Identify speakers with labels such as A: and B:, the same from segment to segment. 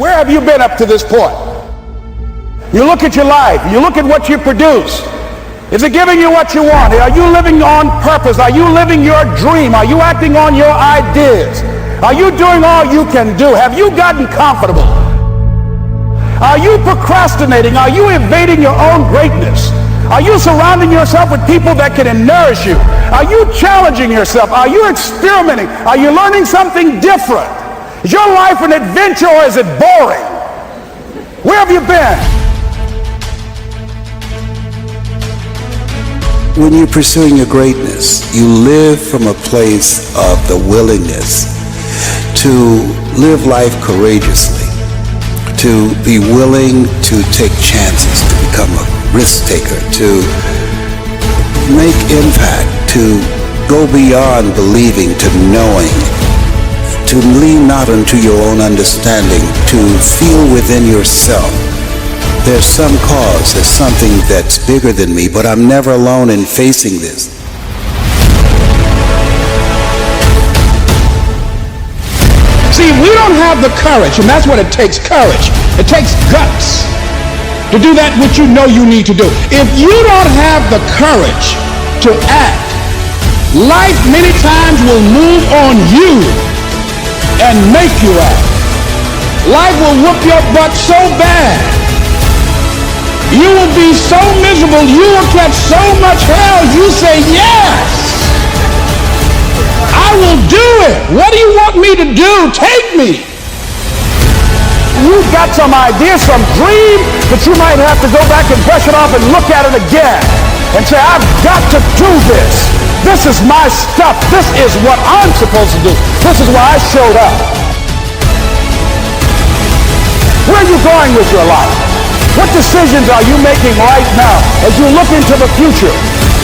A: Where have you been up to this point? You look at your life, you look at what you produce. Is it giving you what you want? Are you living on purpose? Are you living your dream? Are you acting on your ideas? Are you doing all you can do? Have you gotten comfortable? Are you procrastinating? Are you evading your own greatness? Are you surrounding yourself with people that can nourish you? Are you challenging yourself? Are you experimenting? Are you learning something different? Is your life an adventure or is it boring? Where have you been?
B: When you're pursuing your greatness, you live from a place of the willingness to live life courageously, to be willing to take chances, to become a risk taker, to make impact, to go beyond believing to knowing, to lean not unto your own understanding, to feel within yourself there's some cause, there's something that's bigger than me, but I'm never alone in facing this.
A: See, we don't have the courage, and that's what it takes, courage. It takes guts to do that which you know you need to do. If you don't have the courage to act, life many times will move on you and make you act. Life will whoop your butt so bad. You will be so miserable, you will catch so much hell, you say, yes, I will do it. What do you want me to do? Take me. You've got some idea, some dream, but you might have to go back and brush it off and look at it again and say, I've got to do this. This is my stuff. This is what I'm supposed to do. This is why I showed up. Where are you going with your life? What decisions are you making right now as you look into the future?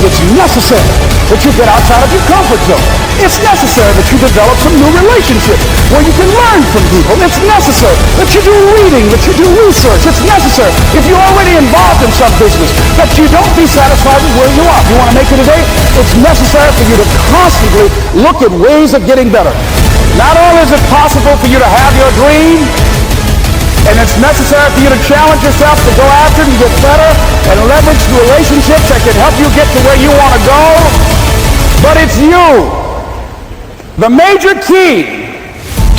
A: It's necessary that you get outside of your comfort zone. It's necessary that you develop some new relationships where you can learn from people. It's necessary that you do reading, that you do research. It's necessary, if you're already involved in some business, that you don't be satisfied with where you are. If you want to make it today, it's necessary for you to constantly look at ways of getting better. Not only is it possible for you to have your dream, and it's necessary for you to challenge yourself to go after it and get better and leverage relationships that can help you get to where you want to go. But it's you. The major key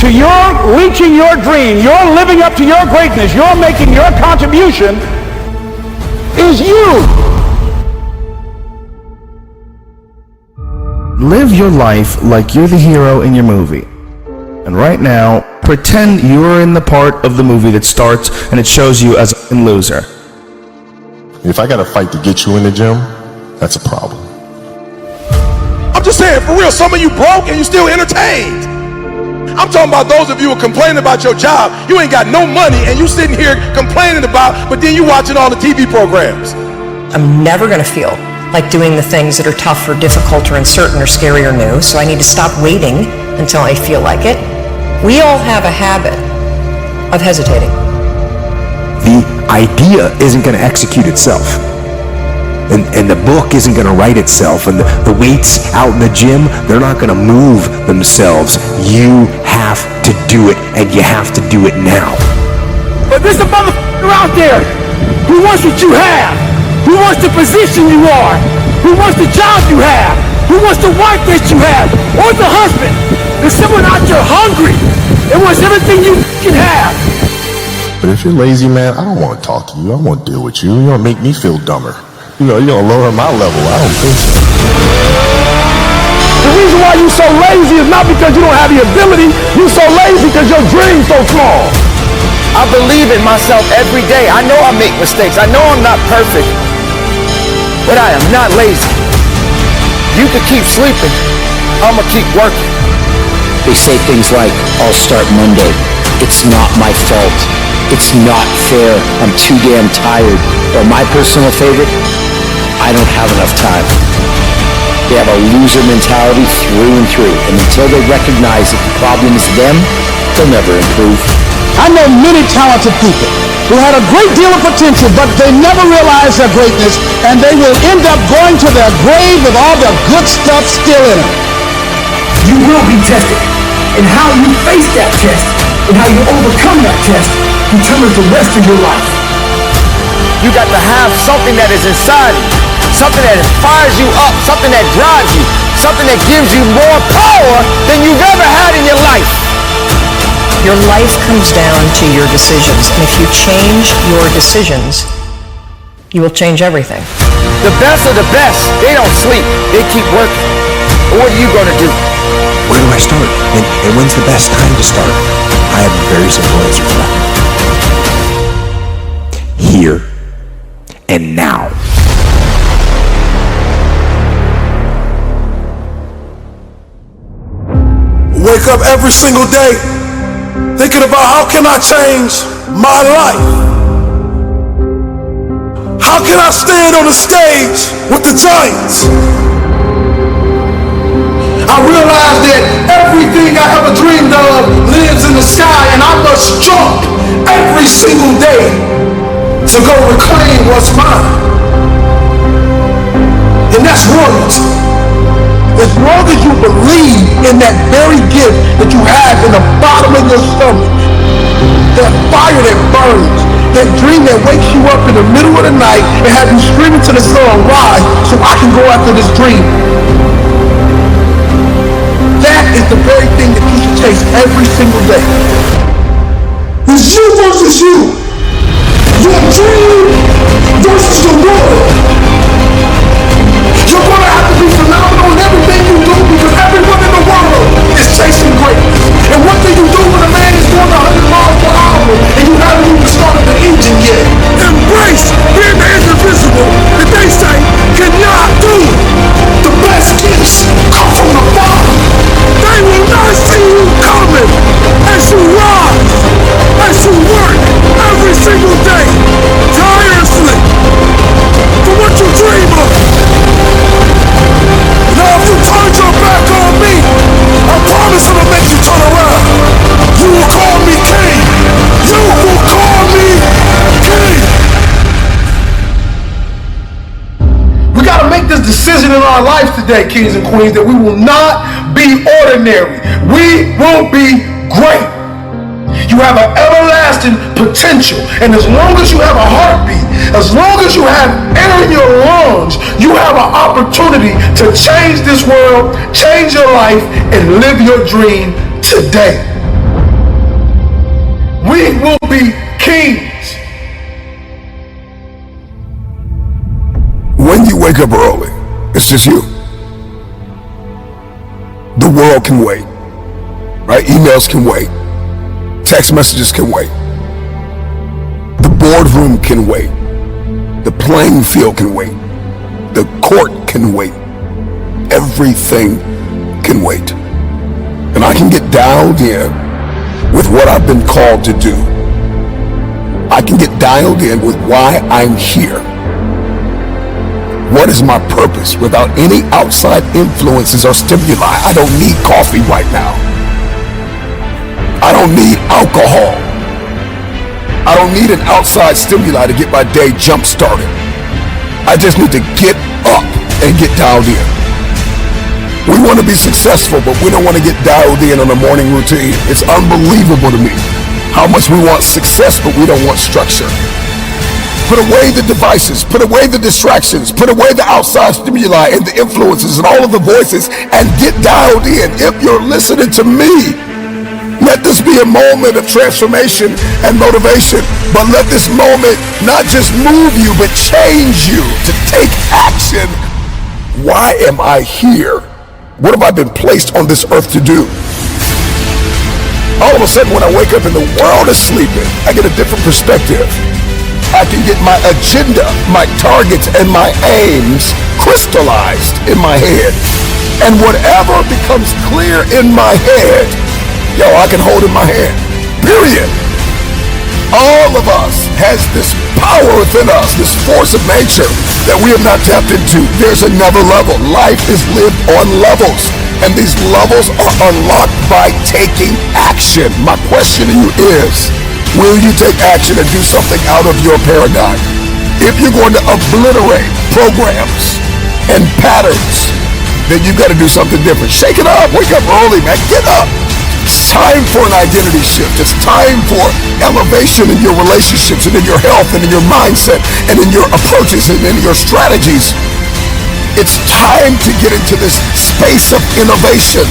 A: to your reaching your dream, your living up to your greatness, your making your contribution is you.
C: Live your life like you're the hero in your movie. And right now, pretend you're in the part of the movie that starts and it shows you as a loser.
D: If I gotta fight to get you in the gym, that's a problem.
E: I'm just saying, for real, some of you broke and you still entertained. I'm talking about those of you who are complaining about your job. You ain't got no money and you sitting here complaining about, but then you watching all the TV programs.
F: I'm never gonna feel like doing the things that are tough or difficult or uncertain or scary or new, so I need to stop waiting until I feel like it. We all have a habit of hesitating.
G: The idea isn't going to execute itself. And the book isn't going to write itself. And the weights out in the gym, they're not going to move themselves. You have to do it, and you have to do it now.
H: But there's a motherfucker out there who wants what you have, who wants the position you are, who wants the job you have, who wants the wife that you have, or the husband. There's someone out there hungry and wants everything you can have.
D: But if you're lazy, man, I don't want to talk to you. I don't want to deal with you. You're going to make me feel dumber. You're going to lower my level. I don't think so.
A: The reason why you're so lazy is not because you don't have the ability. You're so lazy because your dream's so small.
H: I believe in myself every day. I know I make mistakes. I know I'm not perfect. But I am not lazy. You can keep sleeping. I'm going to keep working.
I: They say things like, I'll start Monday. It's not my fault. It's not fair. I'm too damn tired. Or my personal favorite, I don't have enough time. They have a loser mentality through and through. And until they recognize that the problem is them, they'll never improve.
A: I know many talented people who had a great deal of potential, but they never realized their greatness, and they will end up going to their grave with all the good stuff still in them.
H: You will be tested, and how you face that test and how you overcome that test determines the rest of your life.
A: You got to have something that is inside of you, something that fires you up, something that drives you, something that gives you more power than you've ever had in your life.
F: Your life comes down to your decisions, and if you change your decisions, you will change everything.
A: The best of the best, they don't sleep, they keep working. But what are you gonna do?
G: Where do I start? And when's the best time to start? I have a very simple answer for that. Here and now.
E: Wake up every single day thinking about how can I change my life? How can I stand on the stage with the giants? I realize that everything I ever dreamed of lives in the sky, and I must jump every single day to go reclaim what's mine. And that's royalty. As long as you believe in that very gift that you have in the bottom of your stomach, that fire that burns, that dream that wakes you up in the middle of the night and have you screaming to the sun, why? So I can go after this dream. That is the very thing that you should chase every single day. It's you versus you. Your dream versus the world. You're gonna have to be phenomenal in everything you do because everyone in the world is chasing greatness. And what do you do when a man is going 100 miles per hour and you haven't even started the engine yet? Embrace being the indivisible that they say cannot do. The best gifts come from the bottom. They will not see you coming as you rise, as you work every single day, tirelessly, for what you dream of. Now if you turn your back on me, I promise I'm gonna make you turn around. You will call me king. You will call me king. We gotta make this decision in our lives today, kings and queens, that we will not be ordinary. We will be great. You have an everlasting potential, and as long as you have a heartbeat, as long as you have air in your lungs, you have an opportunity to change this world, change your life, and live your dream today. We will be kings.
J: When you wake up early, it's just you. The world can wait, right? Emails can wait. Text messages can wait. The boardroom can wait. The playing field can wait. The court can wait. Everything can wait. And I can get dialed in with what I've been called to do. I can get dialed in with why I'm here. What is my purpose without any outside influences or stimuli? I don't need coffee right now. I don't need alcohol. I don't need an outside stimuli to get my day jump started. I just need to get up and get dialed in. We want to be successful, but we don't want to get dialed in on a morning routine. It's unbelievable to me how much we want success, but we don't want structure. Put away the devices, put away the distractions, put away the outside stimuli and the influences and all of the voices and get dialed in. If you're listening to me, let this be a moment of transformation and motivation, but let this moment not just move you, but change you to take action. Why am I here? What have I been placed on this earth to do? All of a sudden, when I wake up and the world is sleeping, I get a different perspective. I can get my agenda, my targets, and my aims crystallized in my head. And whatever becomes clear in my head, I can hold in my hand, period. All of us has this power within us, this force of nature that we have not tapped into. There's another level. Life is lived on levels, and these levels are unlocked by taking action. My question to you is, will you take action and do something out of your paradigm? If you're going to obliterate programs and patterns, then you've got to do something different. Shake it up. Wake up early, man. Get up. It's time for an identity shift. It's time for elevation in your relationships and in your health and in your mindset and in your approaches and in your strategies. It's time to get into this space of innovation.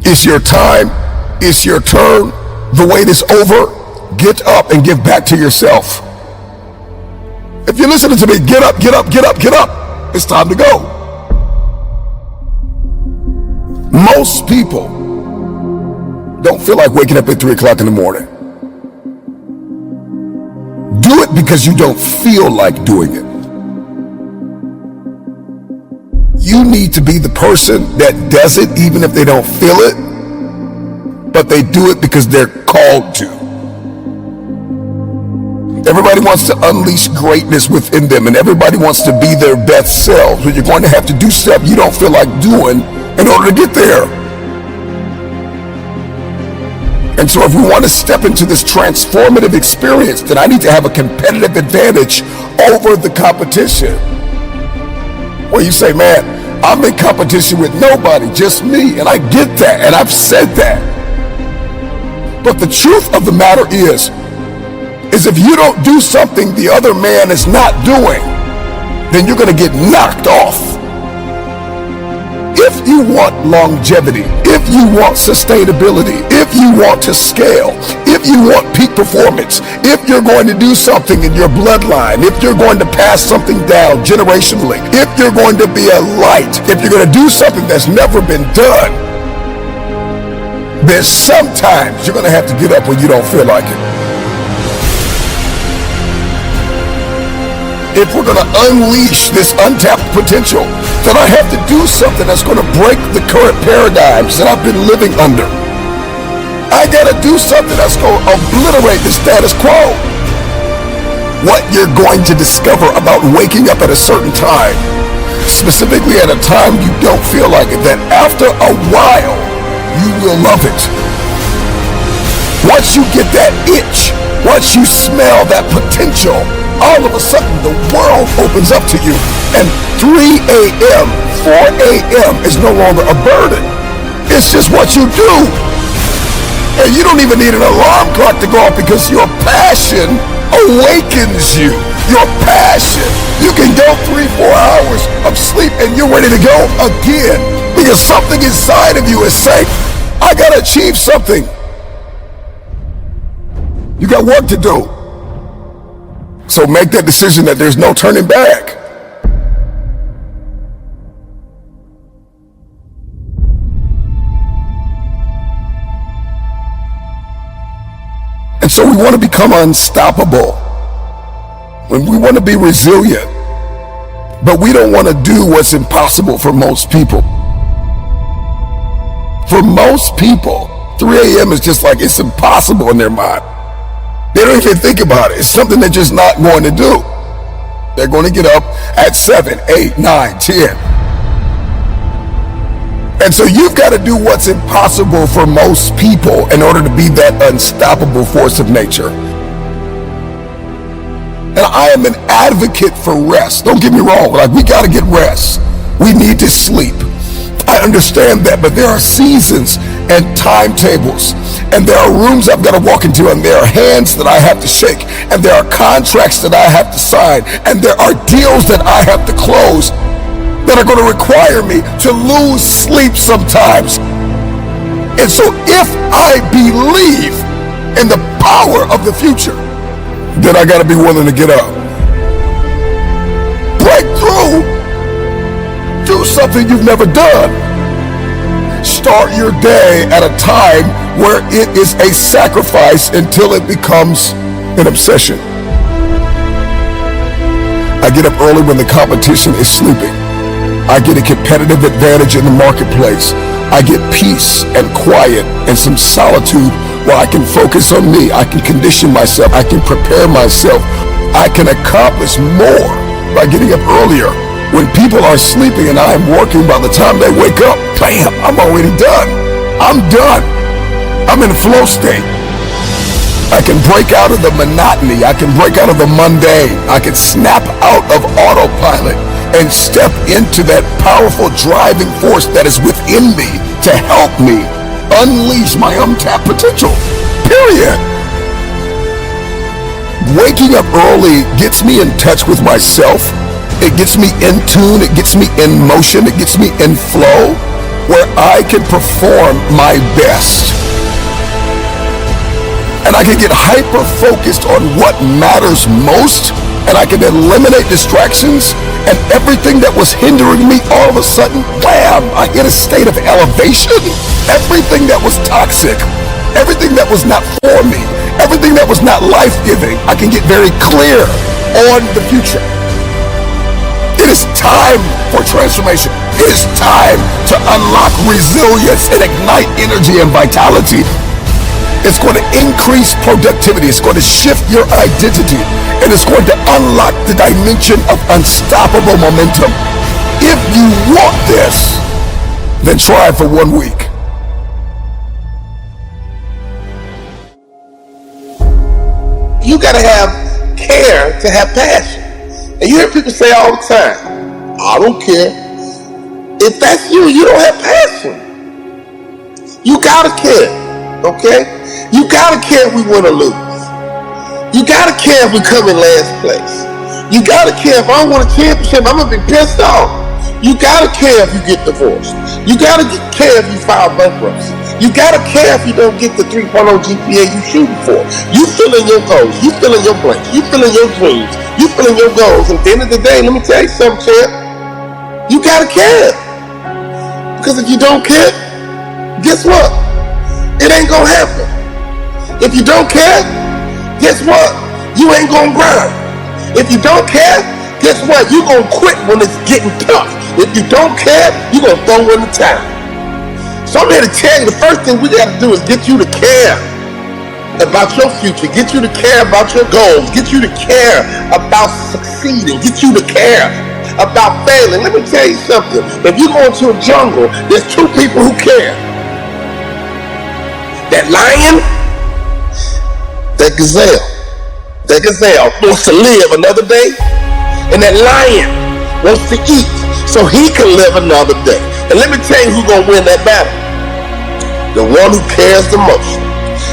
J: It's your time. It's your turn. The wait is over. Get up and give back to yourself. If you're listening to me, get up, get up, get up, get up. It's time to go. Most people don't feel like waking up at 3 o'clock in the morning. Do it because you don't feel like doing it. You need to be the person that does it even if they don't feel it, but they do it because they're called to. Everybody wants to unleash greatness within them, and everybody wants to be their best selves, but you're going to have to do stuff you don't feel like doing in order to get there. And so if we want to step into this transformative experience, then I need to have a competitive advantage over the competition. Well, you say, man, I'm in competition with nobody, just me. And I get that, and I've said that. But the truth of the matter is if you don't do something the other man is not doing, then you're going to get knocked off. If you want longevity, if you want sustainability, if you want to scale, if you want peak performance, if you're going to do something in your bloodline, if you're going to pass something down generationally, if you're going to be a light, if you're going to do something that's never been done, then sometimes you're going to have to get up when you don't feel like it. If we're going to unleash this untapped potential, then I have to do something that's going to break the current paradigms that I've been living under. I got to do something that's going to obliterate the status quo. What you're going to discover about waking up at a certain time, specifically at a time you don't feel like it, that after a while, you will love it. Once you get that itch, once you smell that potential, all of a sudden the world opens up to you, and 3 a.m., 4 a.m. is no longer a burden. It's just what you do. And you don't even need an alarm clock to go off because your passion awakens you. Your passion. You can go 3-4 hours of sleep and you're ready to go again because something inside of you is saying, I gotta achieve something. You got work to do. So make that decision that there's no turning back. And so we want to become unstoppable. When we want to be resilient, but we don't want to do what's impossible for most people. For most people, 3 a.m. is just like it's impossible in their mind. They don't even think about it. It's something they're just not going to do. They're going to get up at 7, 8, 9, 10. And so you've got to do what's impossible for most people in order to be that unstoppable force of nature. And I am an advocate for rest. Don't get me wrong. Like, we got to get rest. We need to sleep. I understand that, but there are seasons and timetables, and there are rooms I've got to walk into, and there are hands that I have to shake, and there are contracts that I have to sign, and there are deals that I have to close that are going to require me to lose sleep sometimes. And so if I believe in the power of the future, then I got to be willing to get up. Break through. Do something you've never done. Start your day at a time where it is a sacrifice until it becomes an obsession. I get up early when the competition is sleeping. I get a competitive advantage in the marketplace. I get peace and quiet and some solitude where I can focus on me. I can condition myself. I can prepare myself. I can accomplish more by getting up earlier. When people are sleeping and I am working, by the time they wake up, bam, I'm already done. I'm done. I'm in flow state. I can break out of the monotony. I can break out of the mundane. I can snap out of autopilot and step into that powerful driving force that is within me to help me unleash my untapped potential. Period. Waking up early gets me in touch with myself. It gets me in tune. It gets me in motion. It gets me in flow where I can perform my best. And I can get hyper-focused on what matters most, and I can eliminate distractions, and everything that was hindering me, all of a sudden, wham, I hit a state of elevation. Everything that was toxic, everything that was not for me, everything that was not life-giving, I can get very clear on the future. It is time for transformation. It is time to unlock resilience and ignite energy and vitality. It's going to increase productivity. It's going to shift your identity. And it's going to unlock the dimension of unstoppable momentum. If you want this, then try it for 1 week.
E: You got to have care to have passion. And you hear people say all the time, I don't care. If that's you, you don't have passion. You got to care. Okay? You gotta care if we win or lose. You gotta care if we come in last place. You gotta care if I don't win a championship, I'm gonna be pissed off. You gotta care if you get divorced. You gotta care if you file bankruptcy. You gotta care if you don't get the 3.0 GPA you shooting for. You fill in your goals. You fill in your blanks. You fill in your dreams. You fill in your goals. And at the end of the day, let me tell you something, champ. You gotta care. Because if you don't care, guess what? It ain't gonna happen. If you don't care, guess what? You ain't gonna grind. If you don't care, guess what? You gonna quit when it's getting tough. If you don't care, you gonna throw in the towel. So I'm here to tell you, the first thing we gotta do is get you to care about your future, get you to care about your goals, get you to care about succeeding, get you to care about failing. Let me tell you something. If you go into a jungle, there's two people who care. That lion, that gazelle. That gazelle wants to live another day, and that lion wants to eat so he can live another day. And let me tell you who's gonna win that battle. The one who cares the most.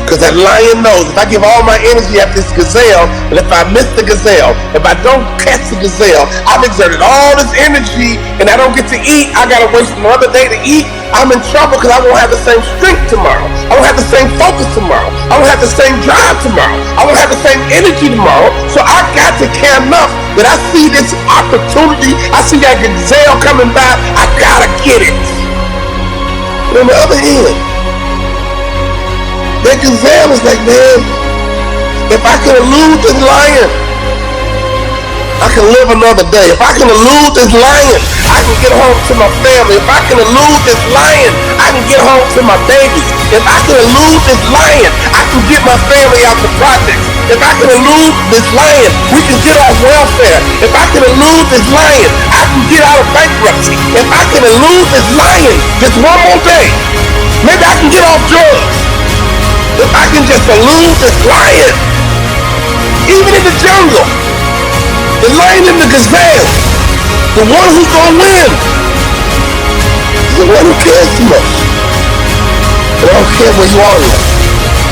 E: Because that lion knows if I give all my energy at this gazelle, and if I miss the gazelle, if I don't catch the gazelle, I've exerted all this energy and I don't get to eat, I gotta waste another day to eat, I'm in trouble because I won't have the same strength tomorrow. I won't have the same focus tomorrow. I won't have the same drive tomorrow. I won't have the same energy tomorrow. So I got to care enough that I see this opportunity, I see that gazelle coming by, I gotta get it. But on the other hand, that gazelle is like, man, if I can elude this lion, I can live another day. If I can elude this lion, I can get home to my family. If I can elude this lion, I can get home to my babies. If I can elude this lion, I can get my family out the projects. If I can elude this lion, we can get off welfare. If I can elude this lion, I can get out of bankruptcy. If I can elude this lion just one more day, maybe I can get off drugs. If I can just elude this lion, even in the jungle, the lion and the gazelle, the one who's gonna win is the one who cares the most. And I don't care where you are in life.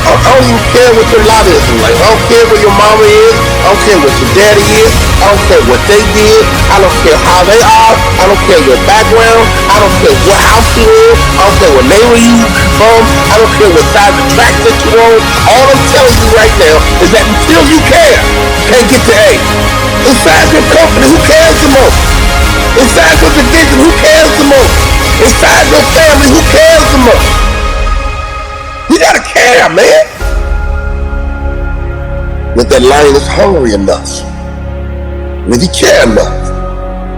E: I don't even care what your lot is in life. I don't care where your mama is. I don't care what your daddy is. I don't care what they did. I don't care how they are. I don't care your background. I don't care what house you in. I don't care what neighborhood you from. I don't care what size of track that you own. All I'm telling you right now is that until you care, you can't get to A. Inside your company, who cares the most? Inside your division, who cares the most? Inside your family, who cares the most? You gotta care, man. If that lion is hungry enough, and if he care enough,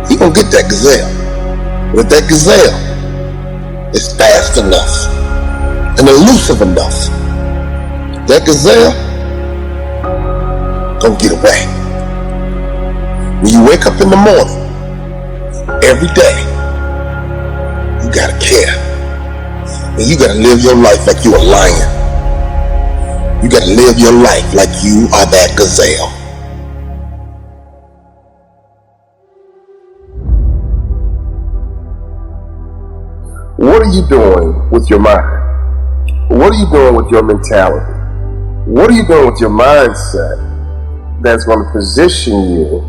E: he gonna get that gazelle. But if that gazelle is fast enough and elusive enough, that gazelle gonna get away. When you wake up in the morning, every day, you gotta care. And you gotta live your life like you're a lion. You gotta live your life like you are that gazelle.
D: you doing with your mind? What are you doing with your mentality? What are you doing with your mindset that's going to position you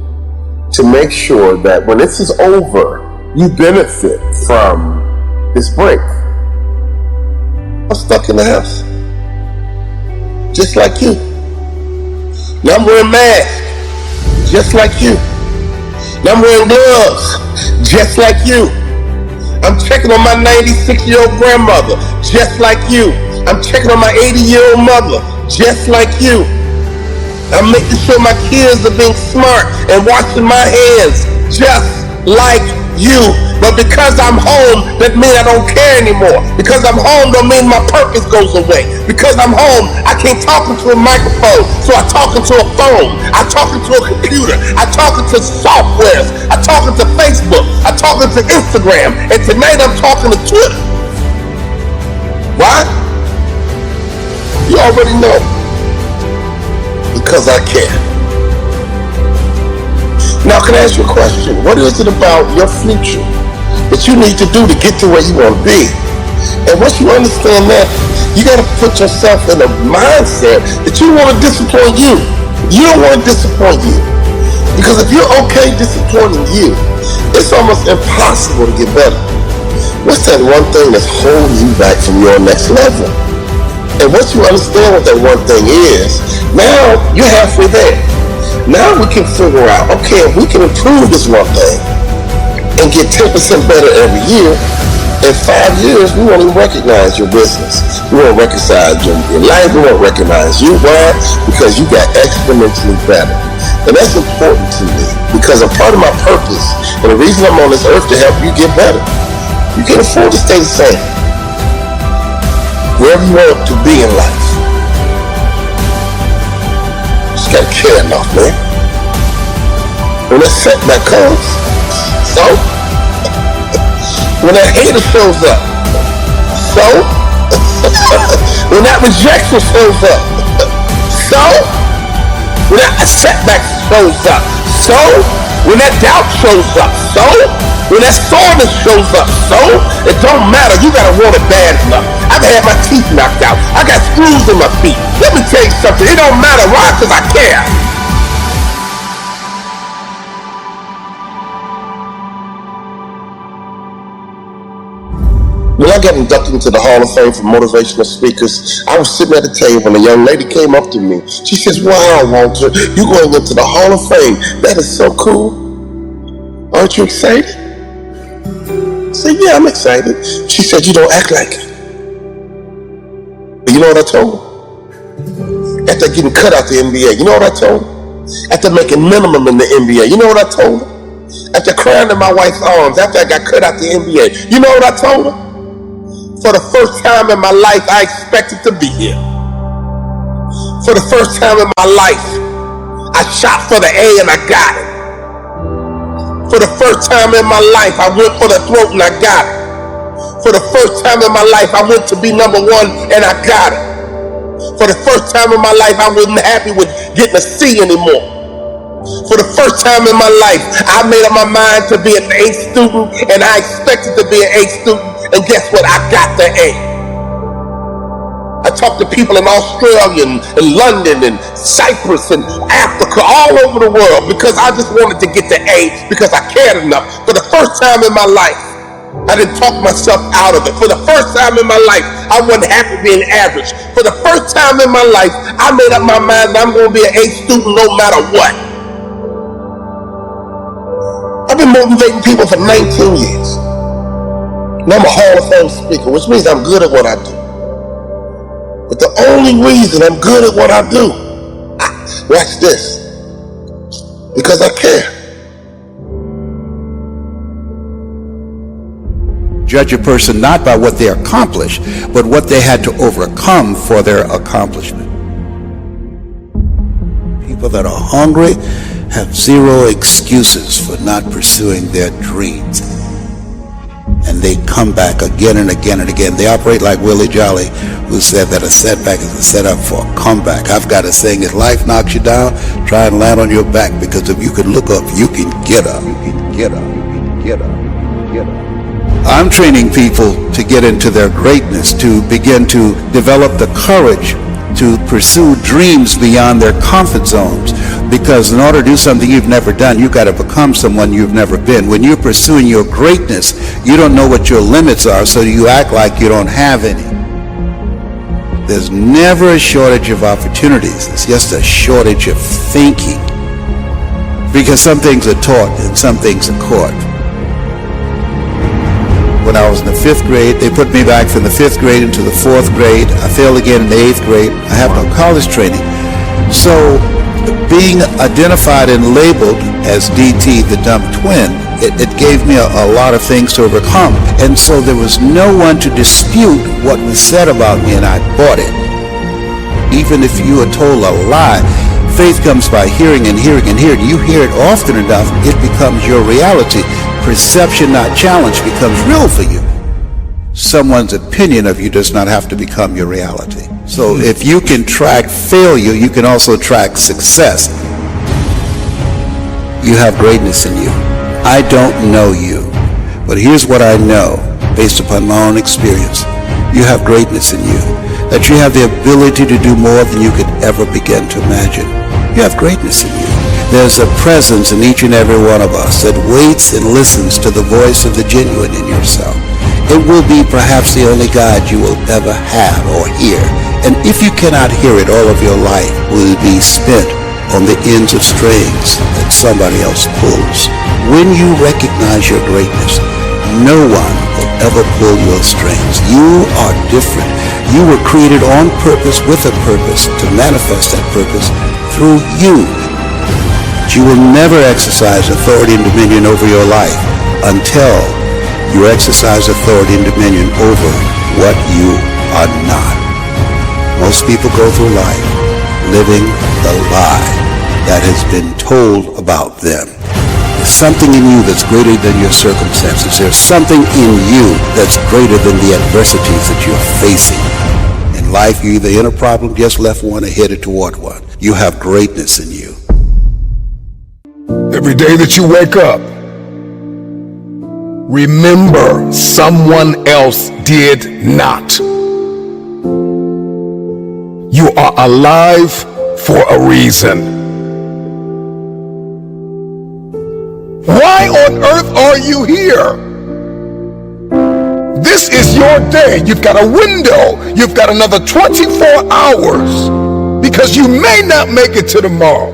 D: to make sure that when this is over, you benefit from this break? I'm stuck in the house, just like you. Now I'm wearing masks, just like you. Now I'm wearing gloves, just like you. I'm checking on my 96-year-old grandmother, just like you. I'm checking on my 80-year-old mother, just like you. I'm making sure my kids are being smart and washing my hands, just like you. But because I'm home, that means I don't care anymore. Because I'm home don't mean my purpose goes away. Because I'm home, I can't talk into a microphone, so I talk into a phone. I talk into a computer. I talk into softwares. I talk into Facebook. I talk into Instagram. And tonight I'm talking to Twitter. Why? You already know. Because I care. Now, can I ask you a question? What is it about your future that you need to do to get to where you want to be? And once you understand that, you got to put yourself in a mindset that you want to disappoint you. You don't want to disappoint you. Because if you're okay disappointing you, it's almost impossible to get better. What's that one thing that's holding you back from your next level? And once you understand what that one thing is, now you're halfway there. Now we can figure out, okay, if we can improve this one thing and get 10% better every year, in 5 years, we won't even recognize your business. We won't recognize your life. We won't recognize you. Why? Because you got exponentially better. And that's important to me because a part of my purpose and the reason I'm on this earth to help you get better. You can't afford to stay the same. Wherever you want to be in life. Just gotta care enough, man. When that setback comes, so when that hater shows up, so when that rejection shows up, so when that setback shows up, so when that doubt shows up, so when that soreness shows up, so it don't matter. You gotta want it bad enough. I've had my teeth knocked out. I got screws in my feet. Let me tell you something. It don't matter. Why? Because I care. When I got inducted into the Hall of Fame for motivational speakers, I was sitting at the table and a young lady came up to me. She says, "Wow, Walter, you're going into the Hall of Fame. That is so cool. Aren't you excited?" I said, "Yeah, I'm excited." She said, "You don't act like it." But you know what I told her? After getting cut out the NBA, you know what I told her? After making minimum in the NBA, you know what I told her? After crying in my wife's arms, after I got cut out the NBA, you know what I told her? For the first time in my life, I expected to be here. For the first time in my life, I shot for the A and I got it. For the first time in my life, I went for the throat and I got it. For the first time in my life, I went to be number one and I got it. For the first time in my life, I wasn't happy with getting a C anymore. For the first time in my life, I made up my mind to be an A student and I expected to be an A student. And guess what? I got the A. I talked to people in Australia and London and Cyprus and Africa, all over the world because I just wanted to get the A because I cared enough. For the first time in my life, I didn't talk myself out of it. For the first time in my life, I wasn't happy being average. For the first time in my life, I made up my mind that I'm going to be an A student no matter what. I've been motivating people for 19 years. Now I'm a Hall of Fame speaker, which means I'm good at what I do. But the only reason I'm good at what I do, watch this, because I care.
B: Judge a person not by what they accomplish, but what they had to overcome for their accomplishment. People that are hungry have zero excuses for not pursuing their dreams. And they come back again and again and again. They operate like Willie Jolly, who said that a setback is a setup for a comeback. I've got a saying, if life knocks you down, try and land on your back, because if you can look up, you can get up. You can get up. You can get up. Get up. I'm training people to get into their greatness, to begin to develop the courage to pursue dreams beyond their comfort zones. Because in order to do something you've never done, you've got to become someone you've never been. When you're pursuing your greatness, you don't know what your limits are, so you act like you don't have any. There's never a shortage of opportunities. It's just a shortage of thinking. Because some things are taught and some things are caught. When I was in the 5th grade, they put me back from the 5th grade into the 4th grade. I failed again in the 8th grade. I have no college training. So being identified and labeled as DT, the dumb twin, it gave me a lot of things to overcome. And so there was no one to dispute what was said about me, and I bought it. Even if you are told a lie, faith comes by hearing and hearing and hearing. You hear it often enough, it becomes your reality. Perception, not challenge, becomes real for you. Someone's opinion of you does not have to become your reality. So if you can track failure, you can also track success. You have greatness in you. I don't know you, but here's what I know based upon my own experience. You have greatness in you, that you have the ability to do more than you could ever begin to imagine. You have greatness in you. There's a presence in each and every one of us that waits and listens to the voice of the genuine in yourself. It will be perhaps the only God you will ever have or hear. And if you cannot hear it, all of your life will be spent on the ends of strings that somebody else pulls. When you recognize your greatness, no one will ever pull your strings. You are different. You were created on purpose with a purpose to manifest that purpose through you. But you will never exercise authority and dominion over your life until you exercise authority and dominion over what you are not. Most people go through life living the lie that has been told about them. There's something in you that's greater than your circumstances. There's something in you that's greater than the adversities that you're facing. In life, you're either in a problem, just left one, or headed toward one. You have greatness in you.
J: Every day that you wake up, remember someone else did not. You are alive for a reason. Why on earth are you here? This is your day. You've got a window. You've got another 24 hours because you may not make it to tomorrow.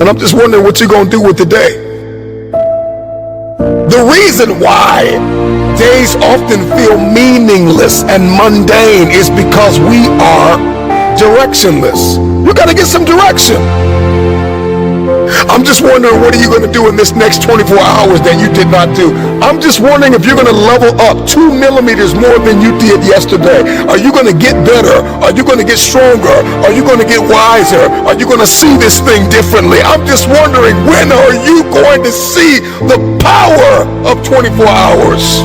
J: And I'm just wondering what you're going to do with the day. The reason why days often feel meaningless and mundane is because we are directionless. You got to get some direction. I'm just wondering, what are you going to do in this next 24 hours that you did not do? I'm just wondering if you're going to level up 2 millimeters more than you did yesterday. Are you going to get better? Are you going to get stronger? Are you going to get wiser? Are you going to see this thing differently? I'm just wondering, when are you going to see the power of 24 hours?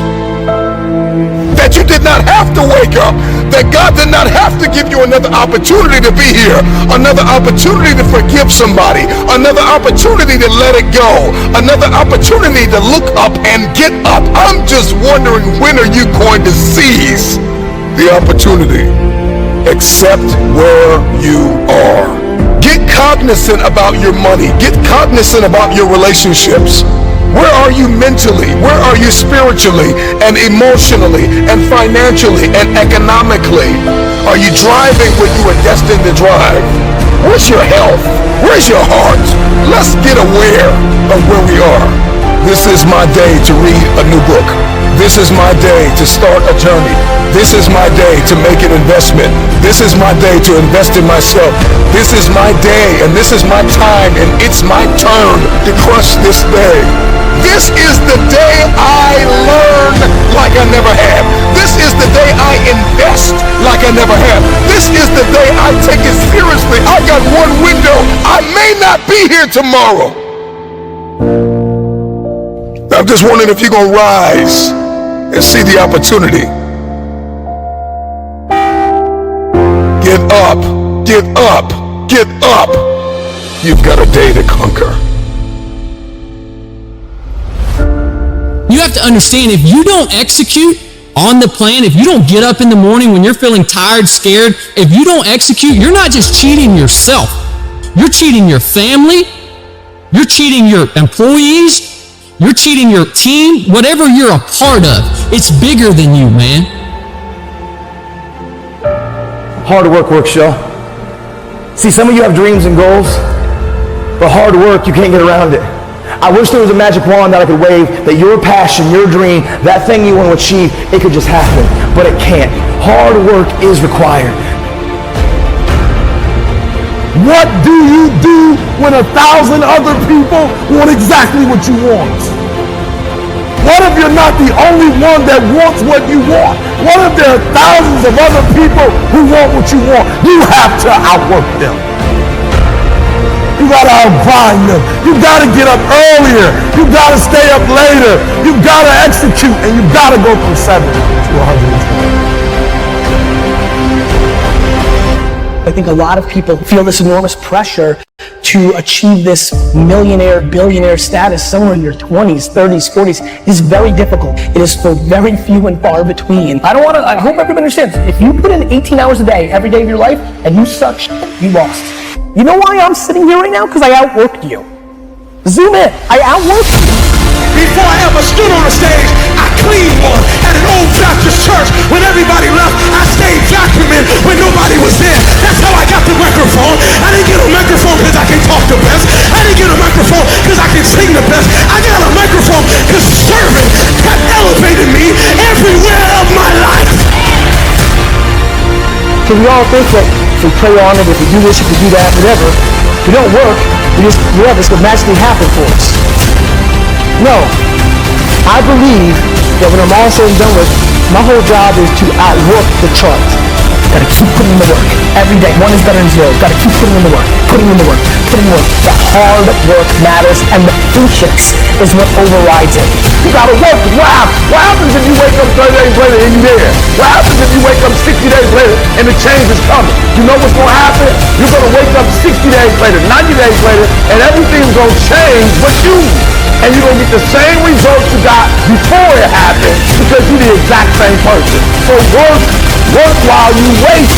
J: That you did not have to wake up, that God did not have to give you another opportunity to be here, another opportunity to forgive somebody, another opportunity to let it go, another opportunity to look up and get up. I'm just wondering, when are you going to seize the opportunity? Accept where you are. Get cognizant about your money. Get cognizant about your relationships. Where are you mentally? Where are you spiritually and emotionally and financially and economically? Are you driving where you are destined to drive? Where's your health? Where's your heart? Let's get aware of where we are. This is my day to read a new book. This is my day to start a journey. This is my day to make an investment. This is my day to invest in myself. This is my day and this is my time, and it's my turn to crush this day. This is the day I learn like I never have. This is the day I invest like I never have. This is the day I take it seriously. I got one window. I may not be here tomorrow. I'm just wondering if you're going to rise and see the opportunity. Get up, get up, get up. You've got a day to conquer.
K: You have have to understand, if you don't execute on the plan, if you don't get up in the morning when you're feeling tired, scared, if you don't execute, you're not just cheating yourself. You're cheating your family. You're cheating your employees. You're cheating your team. Whatever you're a part of, it's bigger than you, man.
H: Hard work works, y'all. See, some of you have dreams and goals, but hard work, you can't get around it. I wish there was a magic wand that I could wave, that your passion, your dream, that thing you want to achieve, it could just happen, but it can't. Hard work is required. What do you do when 1,000 other people want exactly what you want? What if you're not the only one that wants what you want? What if there are thousands of other people who want what you want? You have to outwork them. You gotta outgrind them. You gotta get up earlier. You gotta stay up later. You gotta execute, and you gotta go from 7 to 120.
L: I think a lot of people feel this enormous pressure to achieve this millionaire, billionaire status somewhere in your 20s, 30s, 40s. It is very difficult. It is for very few and far between. I hope everybody understands, if you put in 18 hours a day, every day of your life, and you suck shit, you lost. You know why I'm sitting here right now? Because I outworked you. Zoom in. I outworked you.
M: Before I ever stood on a stage, I cleaned one at an old Baptist church. When everybody left, I stayed vacuuming when nobody was there. That's how I got the microphone. I didn't get a microphone because I can talk the best. I didn't get a microphone because I can sing the best. I got a microphone because serving have elevated me everywhere of my life.
H: So we all think that if we pray on it, if we do this, if we do that, whatever, if we don't work, this will magically happen for us. No. I believe that when I'm all said and done with, my whole job is to outwork the chart. Gotta keep putting in the work. Every day, 1 is better than 0. Gotta keep putting in the work. Putting in the work. Putting in the work. The hard work matters, and the patience is what overrides it. You gotta work. What happens if you wake up 30 days later and you're there? What happens if you wake up 60 days later and the change is coming? You know what's gonna happen? You're gonna wake up 60 days later, 90 days later, and everything's gonna change but you. And you're gonna get the same results you got before it happened because you're the exact same person. So work while you wait.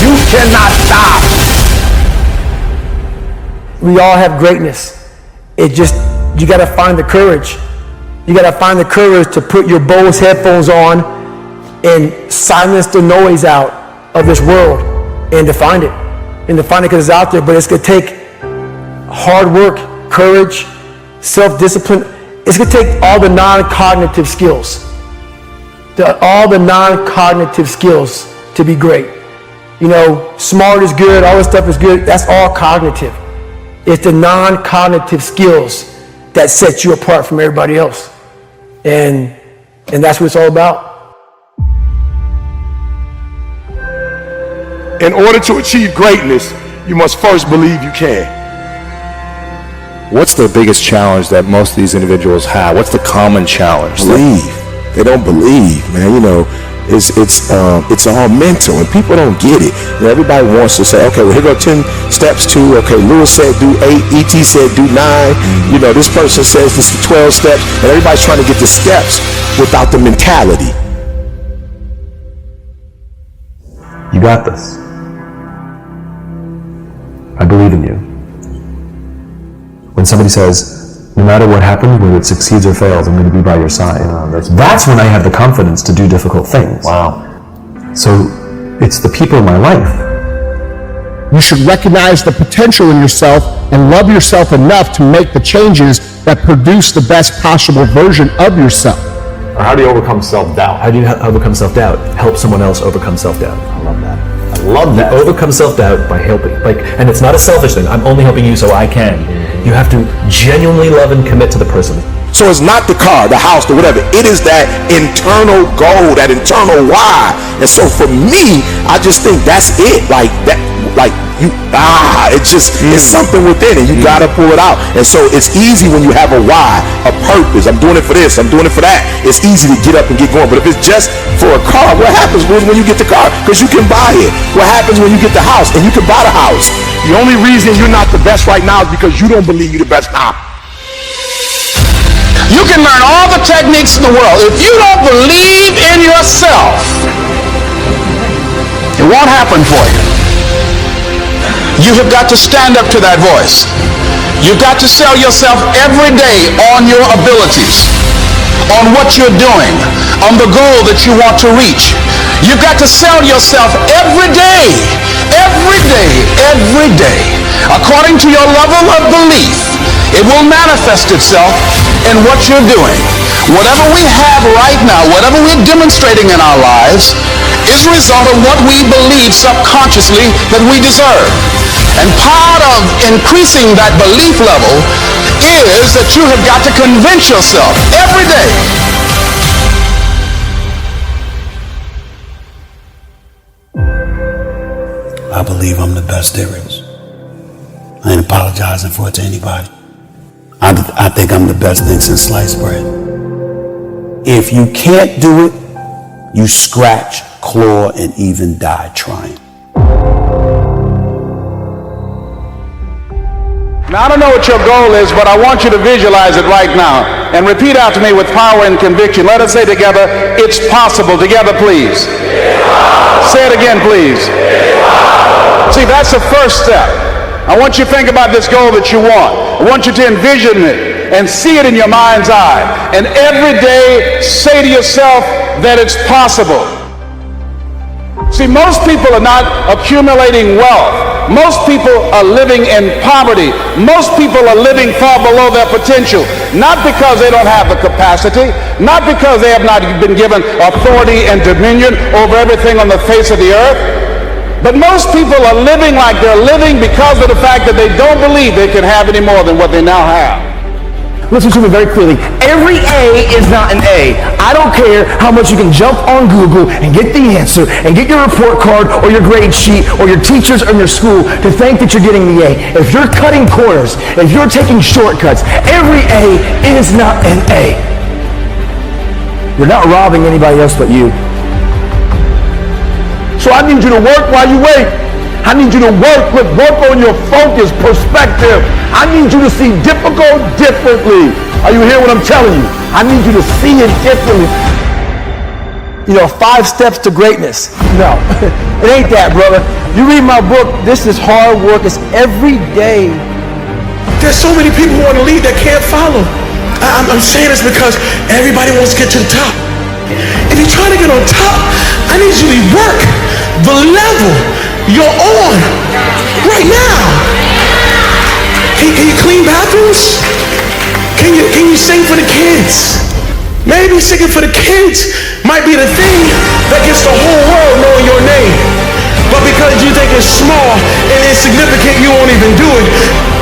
H: You cannot stop. We all have greatness. You gotta find the courage. You gotta find the courage to put your Bose headphones on and silence the noise out of this world and to find it. And to find it because it's out there, but it's gonna take hard work, courage, self-discipline. It's gonna take all the non-cognitive skills. All the non-cognitive skills to be great. You know, smart is good, all this stuff is good, that's all cognitive. It's the non-cognitive skills that set you apart from everybody else. And that's what it's all about.
E: In order to achieve greatness, you must first believe you can.
G: What's the biggest challenge that most of these individuals have? What's the common challenge?
J: Believe. They don't believe, man. You know, it's all mental, and people don't get it. You know, everybody wants to say, okay, well, here go 10 steps to, okay, Lewis said do 8, E.T. said do 9, you know, this person says this is 12 steps, and everybody's trying to get the steps without the mentality.
N: You got this. I believe in you. When somebody says, no matter what happens, whether it succeeds or fails, I'm going to be by your side. That's when I have the confidence to do difficult things.
H: Wow.
N: So it's the people in my life.
A: You should recognize the potential in yourself and love yourself enough to make the changes that produce the best possible version of yourself.
N: Or how do you overcome self-doubt? How do you overcome self-doubt? Help someone else overcome self-doubt. I love that. I love that. You overcome self-doubt by helping. And it's not a selfish thing. I'm only helping you so I can. You have to genuinely love and commit to the person.
J: So it's not the car, the house, or whatever. It is that internal goal, that internal why. And so for me, I just think that's it. It's something within it. You gotta pull it out. And so it's easy when you have a why, a purpose. I'm doing it for this, I'm doing it for that. It's easy to get up and get going. But if it's just for a car, what happens when you get the car? Because you can buy it. What happens when you get the house and you can buy the house?
E: The only reason you're not the best right now is because you don't believe you're the best now.
A: You can learn all the techniques in the world. If you don't believe in yourself, it won't happen for you. You have got to stand up to that voice. You've got to sell yourself every day on your abilities, on what you're doing, on the goal that you want to reach. You've got to sell yourself every day, every day, every day. According to your level of belief, it will manifest itself in what you're doing. Whatever we have right now, whatever we're demonstrating in our lives, is a result of what we believe subconsciously that we deserve. And part of increasing that belief level is that you have got to convince yourself every day.
B: I believe I'm the best there is. I ain't apologizing for it to anybody. I think I'm the best thing since sliced bread. If you can't do it, you scratch, claw, and even die trying.
A: Now, I don't know what your goal is, but I want you to visualize it right now and repeat after me with power and conviction. Let us say together, it's possible. Together, please. Say it again, please. See, that's the first step. I want you to think about this goal that you want. I want you to envision it and see it in your mind's eye. And every day say to yourself that it's possible. See, most people are not accumulating wealth. Most people are living in poverty. Most people are living far below their potential. Not because they don't have the capacity, not because they have not been given authority and dominion over everything on the face of the earth. But most people are living like they're living because of the fact that they don't believe they can have any more than what they now have.
H: Listen to me very clearly. Every A is not an A. I don't care how much you can jump on Google and get the answer and get your report card or your grade sheet or your teachers or your school to think that you're getting the A. If you're cutting corners, if you're taking shortcuts, every A is not an A. You're not robbing anybody else but you. So I need you to work while you wait. I need you to work on your focus, perspective. I need you to see difficult differently. Are you hearing what I'm telling you? I need you to see it differently. You know, 5 steps to greatness. No, it ain't that, brother. You read my book, this is hard work. It's every day.
M: There's so many people who want to lead that can't follow. I'm saying this because everybody wants to get to the top. If you're trying to get on top, I need you to work the level you're on right now. Can you clean bathrooms? Can you sing for the kids? Maybe singing for the kids might be the thing that gets the whole world knowing your name. But because you think it's small and insignificant, you won't even do it.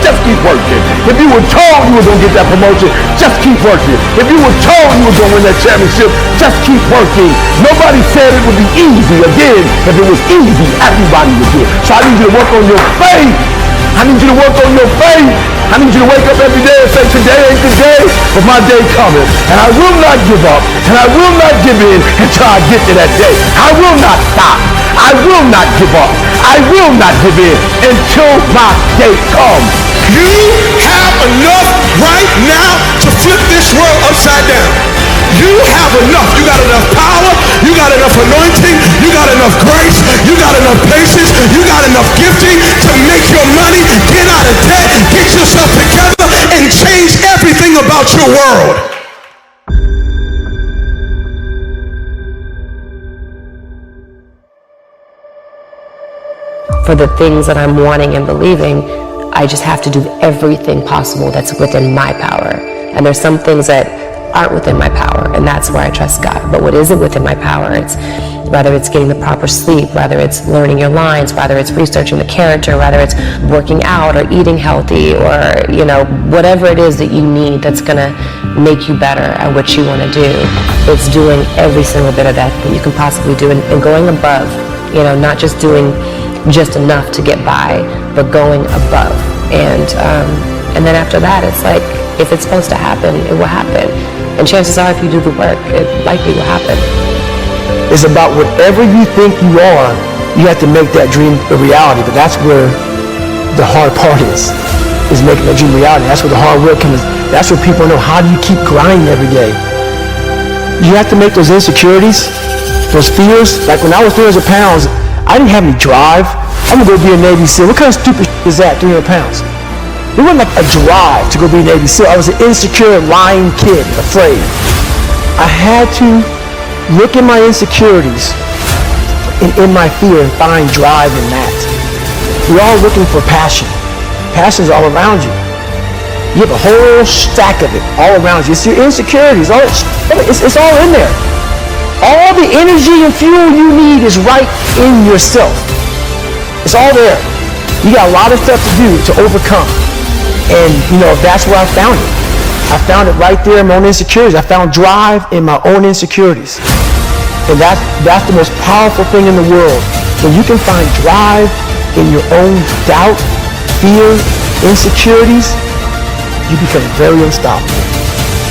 H: Just keep working. If you were told you were going to get that promotion, just keep working. If you were told you were going to win that championship, just keep working. Nobody said it would be easy. Again, if it was easy, everybody would do it. So I need you to work on your faith. I need you to work on your faith. I need you to wake up every day and say, today ain't the day, but my day coming. And I will not give up, and I will not give in until I get to that day. I will not stop. I will not give up. I will not give in until my day comes.
M: You have enough right now to flip this world upside down. You have enough. You got enough power. You got enough anointing. You got enough grace. You got enough patience. You got enough gifting to make your money, get out of debt, get yourself together, and change everything about your world.
O: For the things that I'm wanting and believing, I just have to do everything possible that's within my power. And there's some things that aren't within my power, and that's where I trust God. But what isn't within my power, it's whether it's getting the proper sleep, whether it's learning your lines, whether it's researching the character, whether it's working out or eating healthy, or, you know, whatever it is that you need that's gonna make you better at what you wanna do. It's doing every single bit of that you can possibly do, and going above, you know, not just doing just enough to get by, but going above. And then after that, it's like, if it's supposed to happen, it will happen. And chances are, if you do the work, it likely will happen.
H: It's about whatever you think you are, you have to make that dream a reality. But that's where the hard part is.
L: is making that dream reality. That's where the hard work comes. That's where people know, how do you keep grinding every day? You have to make those insecurities, those fears. Like when I was 300 pounds, I didn't have any drive. I'm gonna go be a Navy SEAL. What kind of stupid is that, 300 pounds? It wasn't like a drive to go be a Navy SEAL. I was an insecure, lying kid, afraid. I had to look at my insecurities and in my fear and find drive in that. We're all looking for passion. Passion is all around you. You have a whole stack of it all around you. It's your insecurities. It's all in there. All the energy and fuel you need is right in yourself. It's all there. You got a lot of stuff to do to overcome. And, that's where I found it. I found it right there in my own insecurities. I found drive in my own insecurities. And that's the most powerful thing in the world. When you can find drive in your own doubt, fear, insecurities, you become very unstoppable.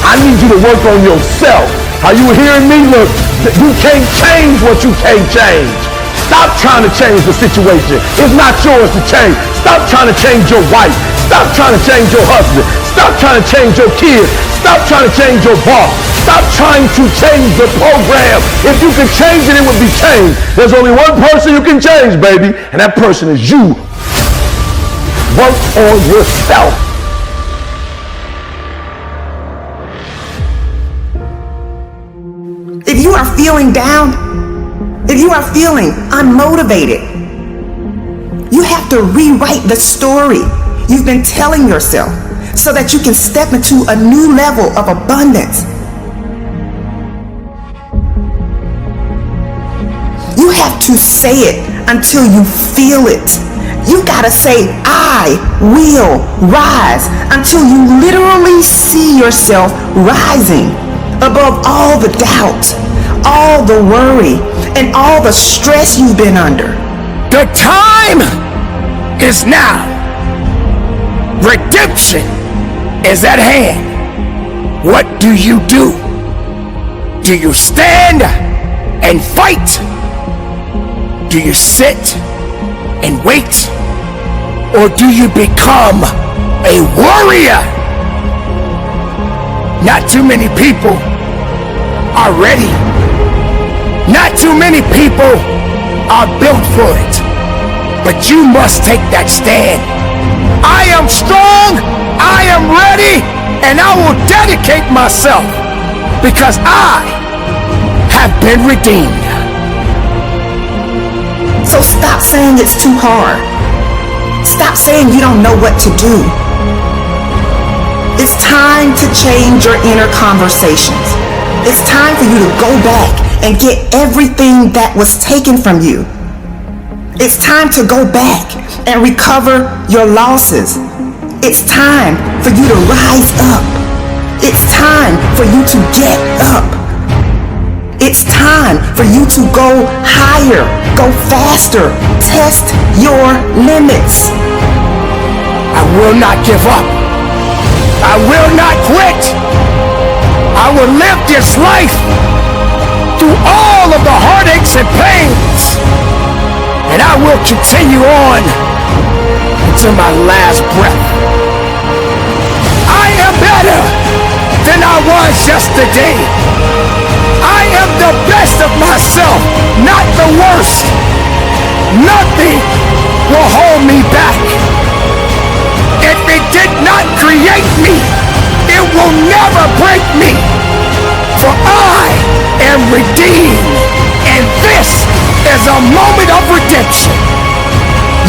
A: I need you to work on yourself. Are you hearing me? Look, you can't change what you can't change. Stop trying to change the situation. It's not yours to change. Stop trying to change your wife. Stop trying to change your husband. Stop trying to change your kids. Stop trying to change your boss. Stop trying to change the program. If you could change it, it would be changed. There's only one person you can change, baby, and that person is you. Work on yourself.
P: If you are feeling down, if you are feeling unmotivated, you have to rewrite the story you've been telling yourself so that you can step into a new level of abundance. You have to say it until you feel it. You gotta say, I will rise, until you literally see yourself rising above all the doubt, all the worry, and all the stress you've been under.
M: The time is now. Redemption is at hand. What do? Do you stand and fight? Do you sit and wait? Or do you become a warrior? Not too many people are ready. Not too many people are built for it. But you must take that stand. I am strong, I am ready, and I will dedicate myself because I have been redeemed.
P: So stop saying it's too hard. Stop saying you don't know what to do. It's time to change your inner conversations. It's time for you to go back and get everything that was taken from you. It's time to go back and recover your losses. It's time for you to rise up. It's time for you to get up. It's time for you to go higher, go faster, test your limits.
M: I will not give up. I will not quit. I will live this life through all of the heartaches and pains. And I will continue on until my last breath. I am better than I was yesterday. I am the best of myself, not the worst. Nothing will hold me back. If it did not create me, it will never break me. For I am redeemed, and this is a moment of redemption.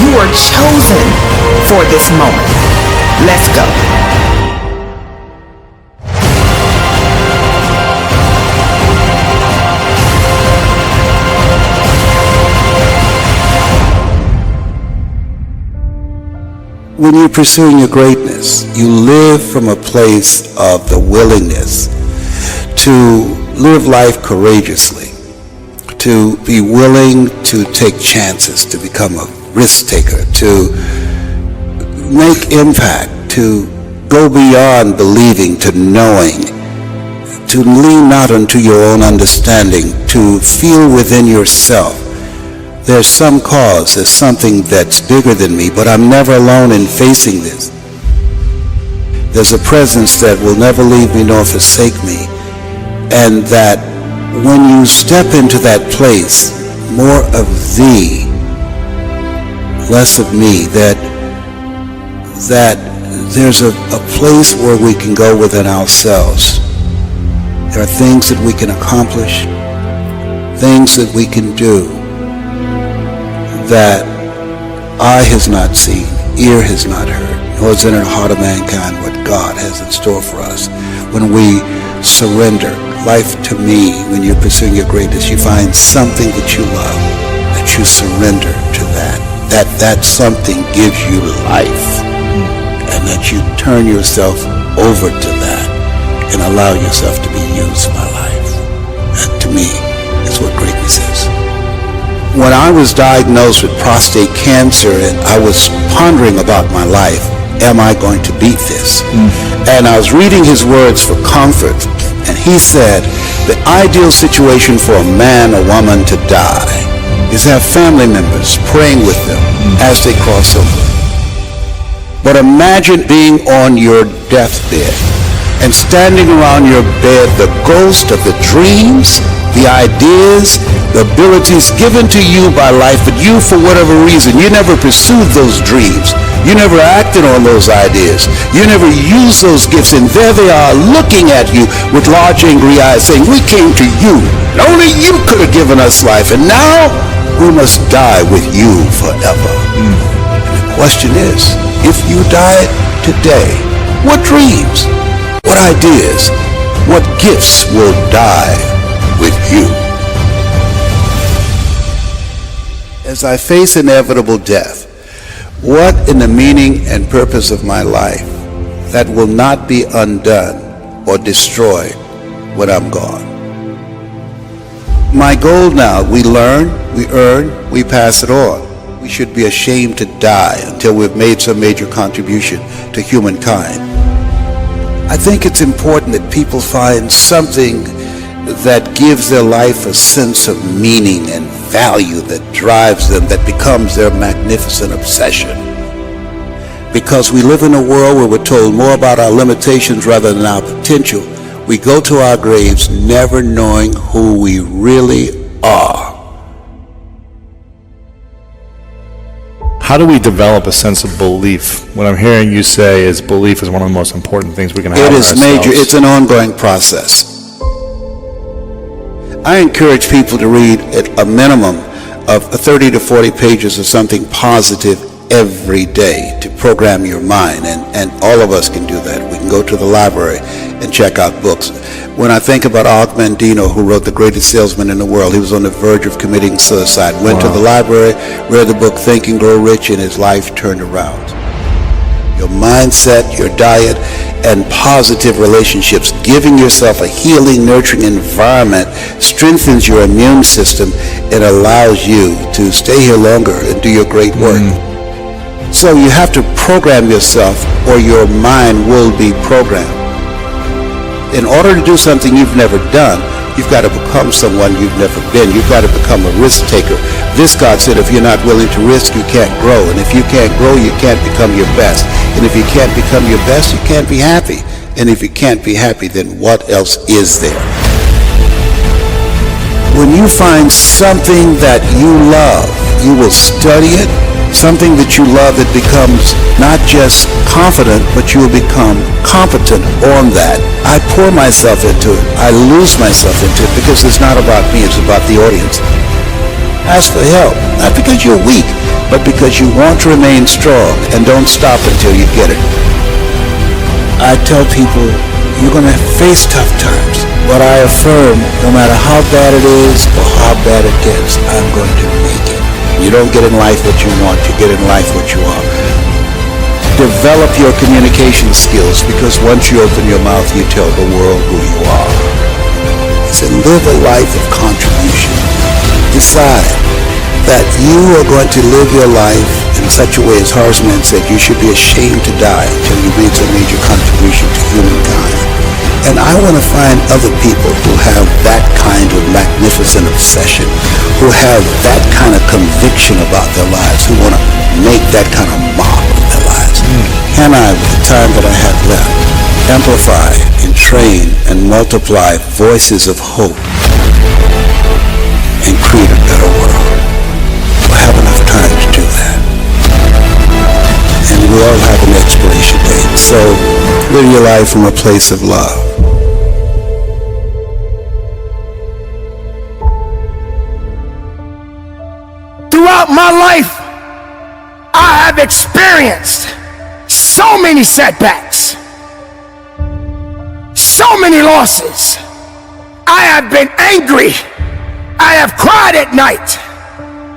P: You are chosen for this moment. Let's go.
B: When you're pursuing your greatness, you live from a place of the willingness to live life courageously, to be willing to take chances, to become a risk taker, to make impact, to go beyond believing to knowing, to lean not unto your own understanding, to feel within yourself there's some cause, there's something that's bigger than me, but I'm never alone in facing this. There's a presence that will never leave me nor forsake me. And that when you step into that place, more of thee, less of me, that there's a place where we can go within ourselves. There are things that we can accomplish, things that we can do that eye has not seen, ear has not heard, nor is in the heart of mankind what God has in store for us. When we surrender life to me, when you're pursuing your greatness, you find something that you love, that you surrender to that something gives you life, and that you turn yourself over to that and allow yourself to be used by life. That, to me, is what greatness is. When I was diagnosed with prostate cancer and I was pondering about my life, am I going to beat this? And I was reading his words for comfort, and he said, the ideal situation for a man or woman to die is have family members praying with them as they cross over. But imagine being on your deathbed and standing around your bed, the ghost of the dreams, the ideas, the abilities given to you by life, but you, for whatever reason, you never pursued those dreams. You never acted on those ideas. You never used those gifts, and there they are looking at you with large angry eyes saying, we came to you, and only you could have given us life, and now we must die with you forever. And the question is, if you died today, what dreams, what ideas, what gifts will die with you? As I face inevitable death, what in the meaning and purpose of my life that will not be undone or destroyed when I'm gone? My goal now, we learn, we earn, we pass it on. We should be ashamed to die until we've made some major contribution to humankind. I think it's important that people find something that gives their life a sense of meaning and value that drives them, that becomes their magnificent obsession. Because we live in a world where we're told more about our limitations rather than our potential, we go to our graves never knowing who we really are.
C: How do we develop a sense of belief? What I'm hearing you say is belief is one of the most important things we can have in ourselves.
B: It is major. It's an ongoing process. I encourage people to read at a minimum of 30 to 40 pages of something positive every day to program your mind, and all of us can do that. We can go to the library and check out books. When I think about Og Mandino, who wrote The Greatest Salesman in the World, he was on the verge of committing suicide, went to the library, read the book Think and Grow Rich, and his life turned around. Your mindset, your diet, and positive relationships, giving yourself a healing, nurturing environment strengthens your immune system and allows you to stay here longer and do your great work. So you have to program yourself or your mind will be programmed. In order to do something you've never done, you've got to become someone you've never been. You've got to become a risk taker. Viscott said if you're not willing to risk, you can't grow. And if you can't grow, you can't become your best. And if you can't become your best, you can't be happy. And if you can't be happy, then what else is there? When you find something that you love, you will study it. Something that you love that becomes not just confident, but you will become competent on that. I pour myself into it. I lose myself into it because it's not about me, it's about the audience. Ask for help, not because you're weak, but because you want to remain strong and don't stop until you get it. I tell people, you're going to face tough times, but I affirm no matter how bad it is or how bad it gets, I'm going to make it. You don't get in life what you want, you get in life what you are. Develop your communication skills, because once you open your mouth, you tell the world who you are. I said, live a life of contribution. Decide that you are going to live your life in such a way, as Horace Mann said, you should be ashamed to die until you made some major contribution to humankind. And I want to find other people who have that kind of magnificent obsession, who have that kind of conviction about their lives, who want to make that kind of mark of their lives. Can I, with the time that I have left, amplify and train and multiply voices of hope and create a better world? We'll have enough time to do that. And we all have an expiration date, so live your life from a place of love.
H: Throughout my life, I have experienced so many setbacks, so many losses. I have been angry. I have cried at night.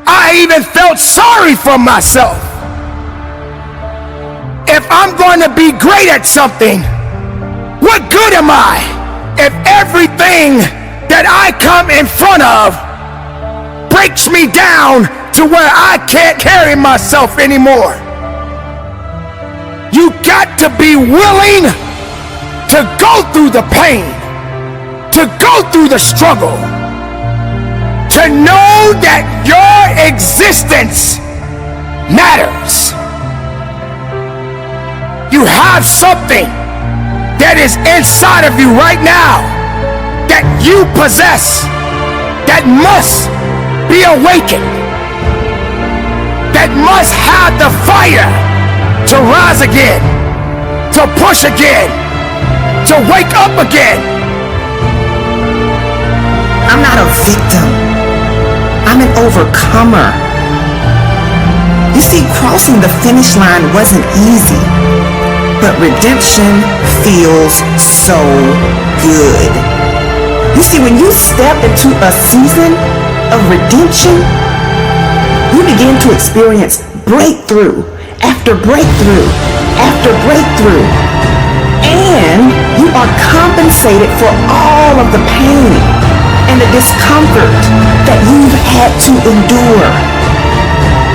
H: I even felt sorry for myself. If I'm going to be great at something, what good am I if everything that I come in front of breaks me down to where I can't carry myself anymore? You got to be willing to go through the pain, to go through the struggle, to know that your existence matters. You have something that is inside of you right now that you possess, that must be awakened, that must have the fire to rise again, to push again, to wake up again.
P: I'm not a victim. I'm an overcomer. You see, crossing the finish line wasn't easy, but redemption feels so good. You see, when you step into a season of redemption, you begin to experience breakthrough after breakthrough after breakthrough. And you are compensated for all of the pain and the discomfort that you've had to endure.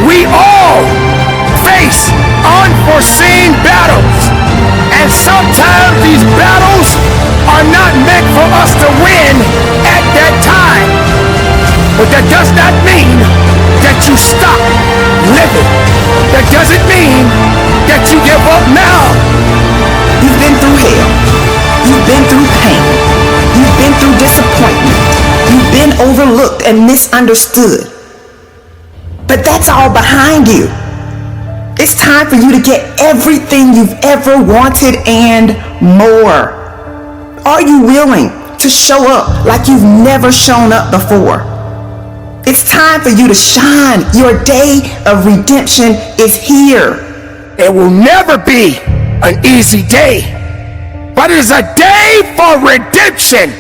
H: We all face unforeseen battles, and sometimes these battles are not meant for us to win at that time. But that does not mean that you stop living. That doesn't mean that you give up now.
P: You've been through hell. You've been through pain. You've been through disappointment. You've been overlooked and misunderstood. But that's all behind you. It's time for you to get everything you've ever wanted and more. Are you willing to show up like you've never shown up before? It's time for you to shine. Your day of redemption is here.
H: It will never be an easy day, but it's a day for redemption.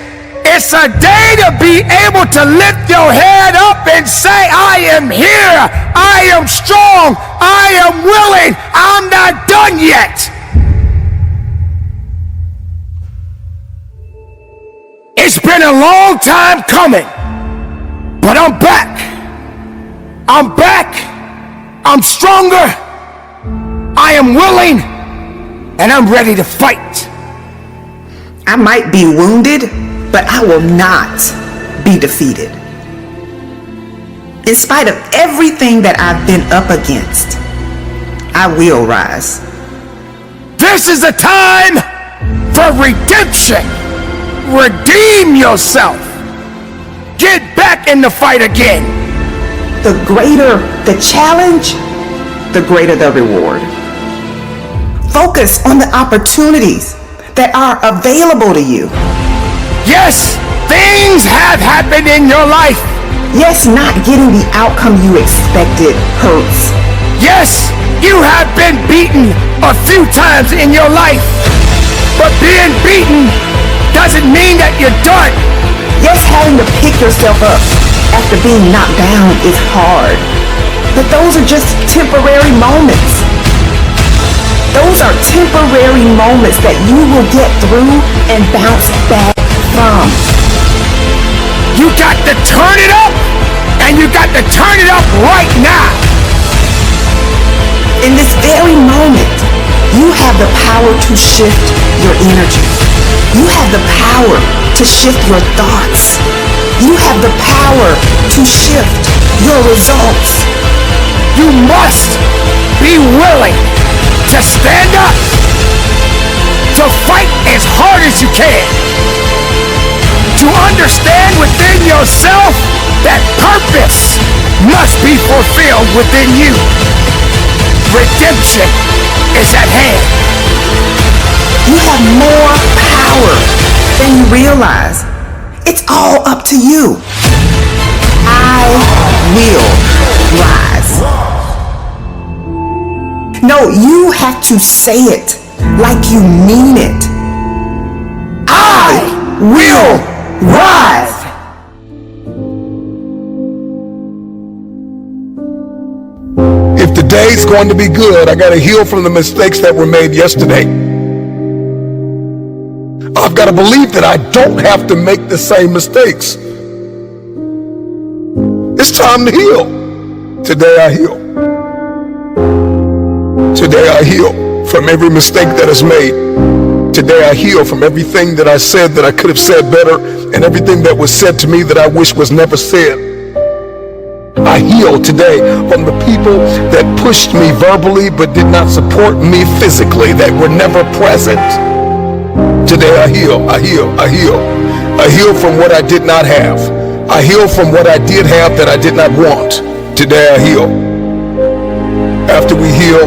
H: It's a day to be able to lift your head up and say, I am here, I am strong, I am willing, I'm not done yet. It's been a long time coming, but I'm back. I'm back, I'm stronger, I am willing, and I'm ready to fight.
P: I might be wounded, but I will not be defeated. In spite of everything that I've been up against, I will rise.
H: This is a time for redemption. Redeem yourself. Get back in the fight again.
P: The greater the challenge, the greater the reward. Focus on the opportunities that are available to you.
H: Yes, things have happened in your life.
P: Yes, not getting the outcome you expected hurts.
H: Yes, you have been beaten a few times in your life. But being beaten doesn't mean that you're done.
P: Yes, having to pick yourself up after being knocked down is hard. But those are just temporary moments. Those are temporary moments that you will get through and bounce back from.
H: You got to turn it up, and you got to turn it up right now.
P: In this very moment, you have the power to shift your energy. You have the power to shift your thoughts. You have the power to shift your results.
H: You must be willing to stand up, to fight as hard as you can, to understand within yourself that purpose must be fulfilled within you. Redemption is at hand.
P: You have more power than you realize. It's all up to you. I will rise. No, you have to say it like you mean it. I will rise.
J: If the day's going to be good, I gotta heal from the mistakes that were made yesterday. I've got to believe that I don't have to make the same mistakes. It's time to heal. Today I heal. Today I heal from every mistake that is made. Today I heal from everything that I said that I could have said better, and everything that was said to me that I wish was never said. I heal today from the people that pushed me verbally but did not support me physically, that were never present. Today I heal, I heal, I heal. I heal from what I did not have. I heal from what I did have that I did not want. Today I heal. After we heal,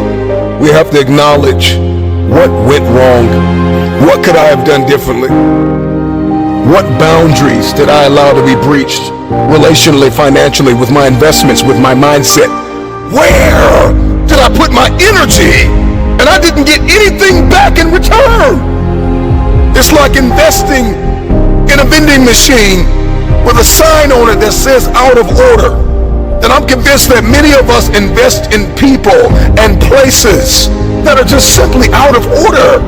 J: we have to acknowledge what went wrong. What could I have done differently? What boundaries did I allow to be breached? Relationally, financially, with my investments, with my mindset. Where did I put my energy and I didn't get anything back in return? It's like investing in a vending machine with a sign on it that says out of order. And I'm convinced that many of us invest in people and places that are just simply out of order.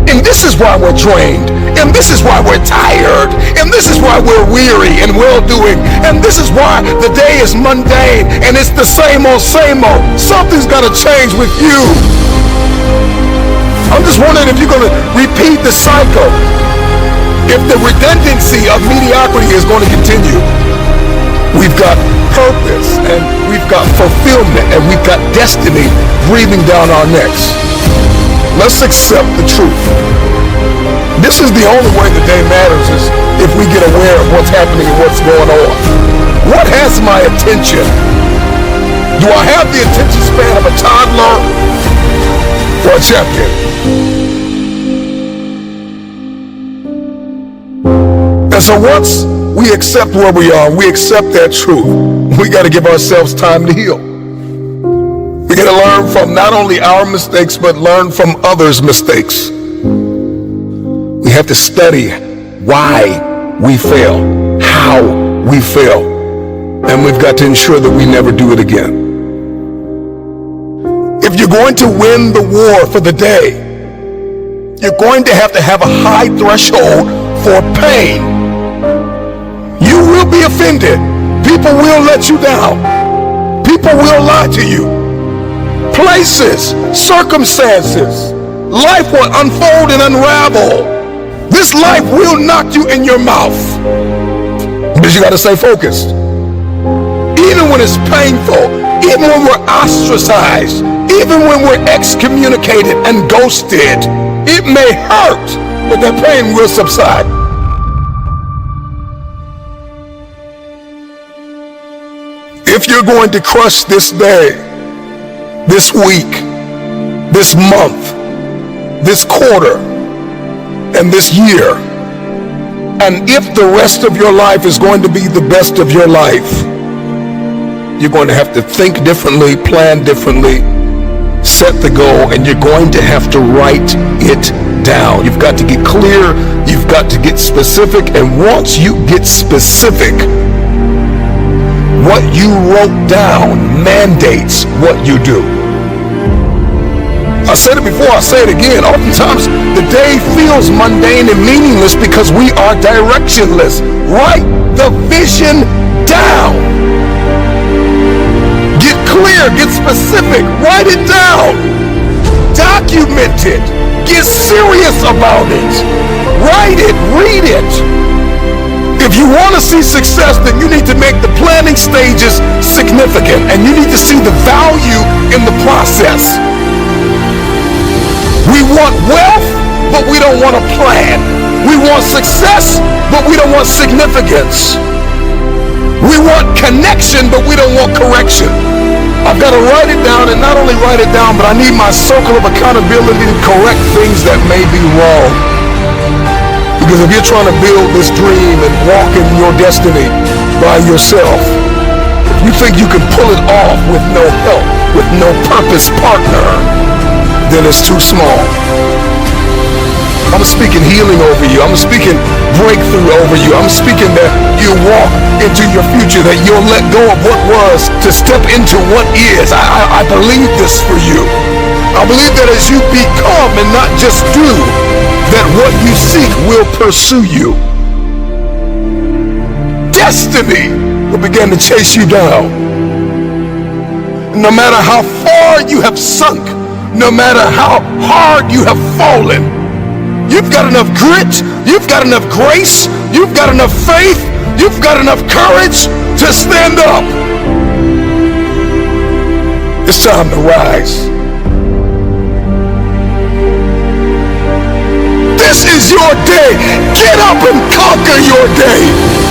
J: And this is why we're drained. And this is why we're tired. And this is why we're weary and well-doing. And this is why the day is mundane and it's the same old, same old. Something's got to change with you. I'm just wondering if you're going to repeat the cycle. If the redundancy of mediocrity is going to continue. We've got purpose and we've got fulfillment and we've got destiny breathing down our necks. Let's accept the truth. This is the only way the day matters, is if we get aware of what's happening and what's going on. What has my attention? Do I have the attention span of a toddler or a champion? And so once we accept where we are, we accept that truth, we got to give ourselves time to heal. We got to learn from not only our mistakes, but learn from others' mistakes. We have to study why we fail, how we fail, and we've got to ensure that we never do it again. If you're going to win the war for the day, you're going to have a high threshold for pain. You will be offended. People will let you down. People will lie to you. Places, circumstances, life will unfold and unravel. This life will knock you in your mouth. But you got to stay focused. Even when it's painful, even when we're ostracized, even when we're excommunicated and ghosted, it may hurt, but that pain will subside. If you're going to crush this day, this week, this month, this quarter, and this year, and if the rest of your life is going to be the best of your life, you're going to have to think differently, plan differently, set the goal, and you're going to have to write it down. You've got to get clear, you've got to get specific, and once you get specific, what you wrote down mandates what you do. I said it before, I'll say it again. Oftentimes, the day feels mundane and meaningless because we are directionless. Write the vision down. Get clear, get specific, write it down. Document it. Get serious about it. Write it, read it. If you want to see success, then you need to make the planning stages significant, and you need to see the value in the process.
E: want wealth, but we don't want a plan. We want success, but we don't want significance. We want connection, but we don't want correction. I've got to write it down, and not only write it down, but I need my circle of accountability to correct things that may be wrong. Because if you're trying to build this dream and walk in your destiny by yourself, if you think you can pull it off with no help, with no purpose partner, then it's too small. I'm speaking healing over you. I'm speaking breakthrough over you. I'm speaking that you walk into your future, that you'll let go of what was to step into what is. I believe this for you. I believe that as you become and not just do, that what you seek will pursue you. Destiny will begin to chase you down. No matter how far you have sunk, no matter how hard you have fallen, you've got enough grit, you've got enough grace, you've got enough faith, you've got enough courage to stand up. It's time to rise. This is your day. Get up and conquer your day.